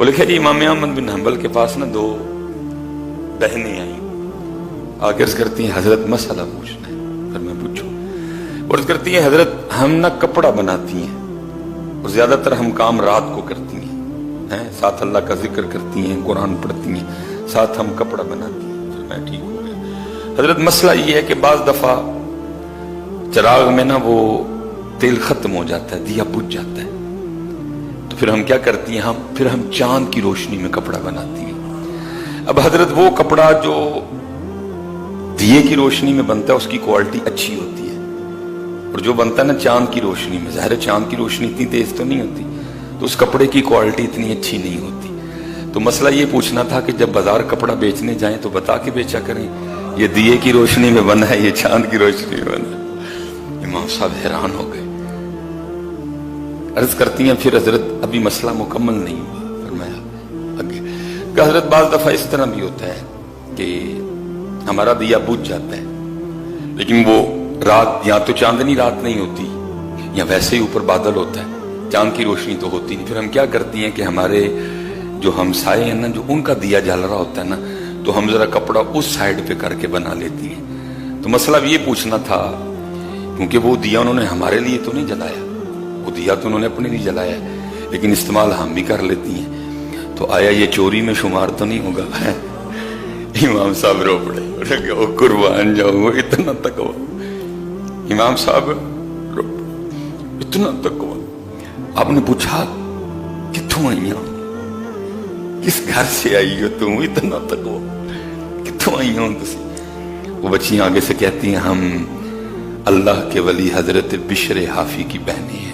وہ لکھے جی امام احمد بن حنبل کے پاس نا دو بہنیں آئیں، آ کے عرض کرتی ہیں حضرت مسئلہ پوچھنا ہے۔ پھر میں پوچھوں، عرض کرتی ہیں حضرت ہم نا کپڑا بناتی ہیں اور زیادہ تر ہم کام رات کو کرتی ہیں، ساتھ اللہ کا ذکر کرتی ہیں، قرآن پڑھتی ہیں، ساتھ ہم کپڑا بناتی ہیں۔ پھر میں ٹھیک ہو گیا۔ حضرت مسئلہ یہ ہے کہ بعض دفعہ چراغ میں نا وہ تیل ختم ہو جاتا ہے، دیا بجھ جاتا ہے، تو پھر ہم کیا کرتی ہیں، پھر ہم چاند کی روشنی میں کپڑا بناتی ہیں۔ اب حضرت وہ کپڑا جو دیے کی روشنی میں بنتا ہے اس کی کوالٹی اچھی ہوتی ہے، اور جو بنتا ہے نا چاند کی روشنی میں، ظاہر ہے چاند کی روشنی اتنی تیز تو نہیں ہوتی، تو اس کپڑے کی کوالٹی اتنی اچھی نہیں ہوتی۔ تو مسئلہ یہ پوچھنا تھا کہ جب بازار کپڑا بیچنے جائیں تو بتا کے بیچا کریں یہ دیے کی روشنی میں بنا ہے، یہ چاند کی روشنی میں بنا ہے۔ امام صاحب حیران ہو گئے، عرض کرتی ہیں پھر حضرت ابھی مسئلہ مکمل نہیں ہوا۔ فرمایا آگے کہ حضرت بعض دفعہ اس طرح بھی ہوتا ہے کہ ہمارا دیا بجھ جاتا ہے، لیکن وہ رات یا تو چاندنی رات نہیں ہوتی یا ویسے ہی اوپر بادل ہوتا ہے، چاند کی روشنی تو ہوتی نہیں۔ پھر ہم کیا کرتی ہیں کہ ہمارے جو ہمسائے ہیں نا، جو ان کا دیا جل رہا ہوتا ہے نا، تو ہم ذرا کپڑا اس سائڈ پہ کر کے بنا لیتی ہیں۔ تو مسئلہ یہ پوچھنا تھا، کیونکہ وہ دیا انہوں نے ہمارے لیے تو نہیں جلایا، وہ دیا تو انہوں نے اپنے لیے جلایا ہے، لیکن استعمال ہم بھی کر لیتی ہیں، تو آیا یہ چوری میں شمار تو نہیں ہوگا؟ امام صاحب رو پڑے، وہ قربان جاؤں، اتنا تقویٰ۔ امام صاحب رو پڑے، اتنا تقویٰ۔ آپ نے پوچھا کتوں آئی ہوں، کس گھر سے آئی ہو تم، اتنا تقویٰ، کتوں آئی ہوں تسی؟ وہ بچیاں آگے سے کہتی ہیں ہم اللہ کے ولی حضرت بشر حافی کی بہنیں ہیں۔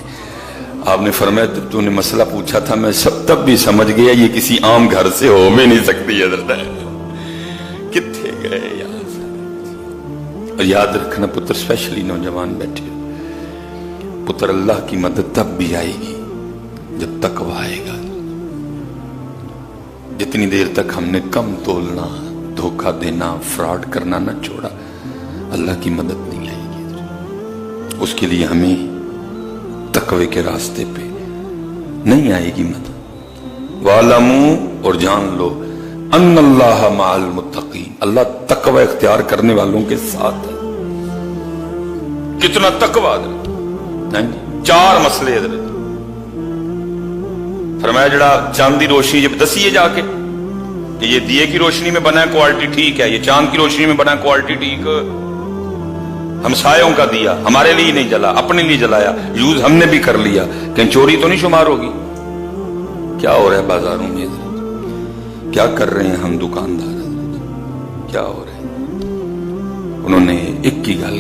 آپ نے فرمایا جب تو نے مسئلہ پوچھا تھا میں تب بھی سمجھ گیا یہ کسی عام گھر سے ہو میں نہیں سکتی حضرت، کتنے گئے یہاں سے۔ اور یاد رکھنا پتر، اسپیشلی نوجوان بیٹھے ہو، پتر اللہ کی مدد تب بھی آئے گی جب تقویٰ آئے گا۔ جتنی دیر تک ہم نے کم تولنا، دھوکہ دینا، فراڈ کرنا نہ چھوڑا، اللہ کی مدد نہیں آئے گی۔ اس کے لیے ہمیں تقوی کے راستے پہ نہیں آئے گی مدد۔ وَعْلَمُوا، اور جان لو، ان اللہ مع المتقین، اللہ تقوی اختیار کرنے والوں کے ساتھ ہے۔ کتنا تقوی حضرت، 4 مسئلے حضرت فرمایا جڑا چاند دی روشنی جب دسیے جا کے کہ یہ دیے کی روشنی میں بنا ہے کوالٹی ٹھیک ہے، یہ چاند کی روشنی میں بنا ہے کوالٹی ٹھیک، ہمسایوں کا دیا ہمارے لیے نہیں جلا، اپنے لیے جلایا، یوز ہم نے بھی کر لیا، کہیں چوری تو نہیں شمار ہوگی؟ کیا ہو رہا ہے بازاروں میں حضرت، کیا کر رہے ہیں ہم دکاندار حضرت، کیا ہو رہا ہے؟ انہوں نے ایک کی گل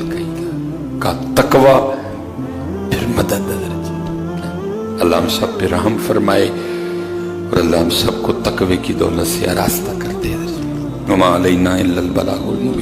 کہا تقوی پھر مدد حضرت۔ اللہ ہم سب پہ رحم فرمائے اور اللہ ہم سب کو تقوی کی دولت سے آراستہ کر دے۔ وما علینا الا البلاغ المبین۔